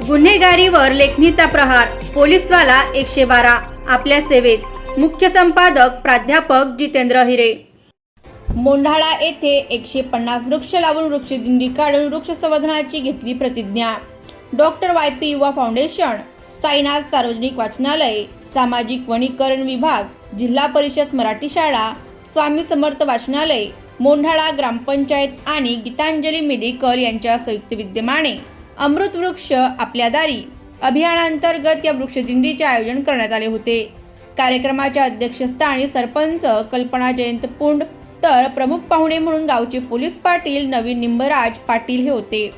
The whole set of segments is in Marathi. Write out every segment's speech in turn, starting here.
गुन्हेगारीवर लेखणीचा प्रहार, पोलीसवाला 112 आपल्या सेवेत। मुख्य संपादक प्राध्यापक जितेंद्र हिरे। मोंढाळा येथे 150 वृक्ष लावून वृक्षदिंडी काढून वृक्ष संवर्धनाची घेतली प्रतिज्ञा। डॉक्टर YP युवा फाउंडेशन, साईनाथ सार्वजनिक वाचनालय, सामाजिक वनीकरण विभाग, जिल्हा परिषद मराठी शाळा, स्वामी समर्थ वाचनालय, मोंढाळा ग्रामपंचायत आणि गीतांजली मेडिकल यांच्या संयुक्त विद्यमाने अमृत वृक्ष आपल्या दारी अभियानांतर्गत या वृक्षदिंडीचे आयोजन करण्यात आले होते। कार्यक्रमाच्या अध्यक्षस्थानी सरपंच कल्पना जयंत पुंड तर प्रमुख पाहुणे म्हणून गावचे पोलीस पाटील नवीन निंबराज पाटील हे होते।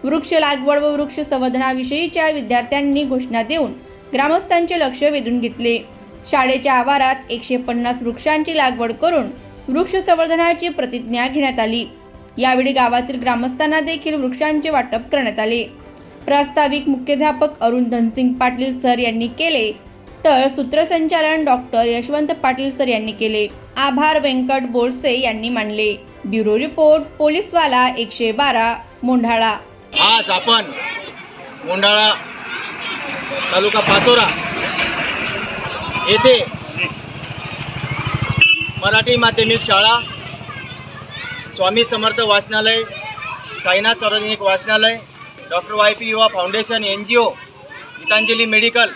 वृक्ष लागवड व वृक्ष संवर्धनाविषयीच्या विद्यार्थ्यांनी घोषणा देऊन ग्रामस्थांचे लक्ष वेधून घेतले। शाळेच्या आवारात 150 वृक्षांची लागवड करून वृक्ष संवर्धनाची प्रतिज्ञा घेण्यात आली। यावेळी गावातील ग्रामस्थांना देखील वृक्षांचे वाटप करण्यात आले। प्रास्ताविक मुख्याध्यापक अरुण धनसिंग पाटील सर यांनी केले तर सूत्रसंचालन डॉक्टर यशवंत पाटील सर यांनी केले। आभार व्यंकट बोरसे यांनी मानले। ब्युरो रिपोर्ट, पोलीसवाला 112 मोंढाळा। आज आपण मोंढाळा तालुका पाचोरा येथे मराठी माध्यमिक शाळा, स्वामी समर्थ वाचनालय, साईनाथ सार्वजनिक वाचनालय, डॉक्टर YP युवा फाउंडेशन NGO, गीतांजली मेडिकल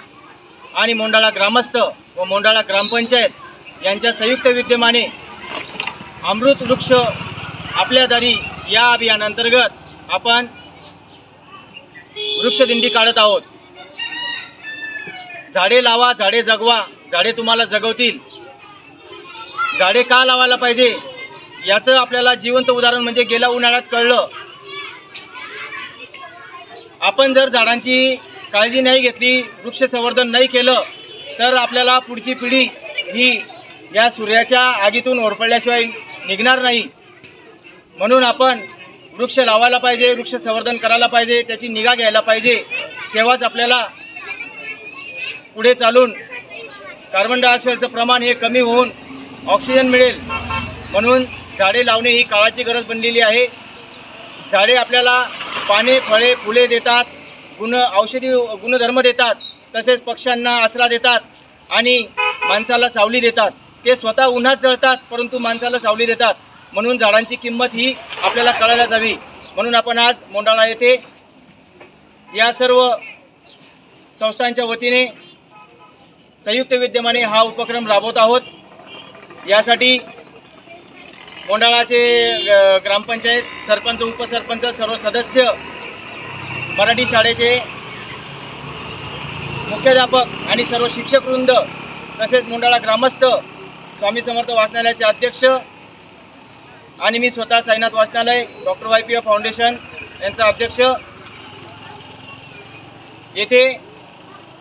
आणि मोंढाळा ग्रामस्थ व मोंढाळा ग्रामपंचायत यांच्या संयुक्त विद्यमाने अमृत वृक्ष आपल्या दारी या अभियानांतर्गत आपण वृक्षदिंडी काढत आहोत। झाडे लावा, झाडे जगवा, झाडे तुम्हाला जगवतील। झाडे का लावायला पाहिजे याचं आपल्याला जिवंत उदाहरण म्हणजे गेल्या उन्हाळ्यात कळलं। आपण जर झाडांची काळजी नाही घेतली, वृक्ष संवर्धन नाही केलं तर आपल्याला पुढची पिढी ही या सूर्याच्या आगीतून ओरपडल्याशिवाय निघणार नाही। म्हणून आपण वृक्ष लावायला पाहिजे, वृक्ष संवर्धन करायला पाहिजे, त्याची निगा घ्यायला पाहिजे। तेव्हाच आपल्याला पुढे चालून कार्बन डायऑक्साईडचं प्रमाण हे कमी होऊन ऑक्सिजन मिळेल। म्हणून झाडे लावणे ही काळाची गरज बनलेली आहे। झाडे आपल्याला पाने, फळे, फुले देतात, औषधी गुणधर्म देतात, तसेच पक्ष्यांना आसरा देतात आणि माणसाला सावली देतात। ते स्वतः उन्हात जळतात परंतु माणसाला सावली देतात। म्हणून झाडांची किंमत ही आपल्याला कळायला जावी। म्हणून आपण आज मोंढाळा येथे या सर्व संस्थांच्या वतीने संयुक्त विद्यमाने हा उपक्रम राबवत आहोत। यासाठी मोंढाळाचे ग्रामपंचायत, सरपंच, उपसरपंच, सर्व सदस्य, मराठी शाळेचे मुख्याध्यापक आणि सर्व शिक्षकवृंद, तसेच मोंढाळा ग्रामस्थ, स्वामी समर्थ वाचनालयाचे अध्यक्ष आणि मी स्वतः साईनाथ वाचनालय, डॉक्टर YP फाउंडेशन यांचा अध्यक्ष येथे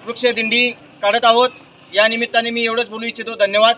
वृक्षदिंडी काढत आहोत। या निमित्ताने मी एवढंच बोलू इच्छितो। धन्यवाद।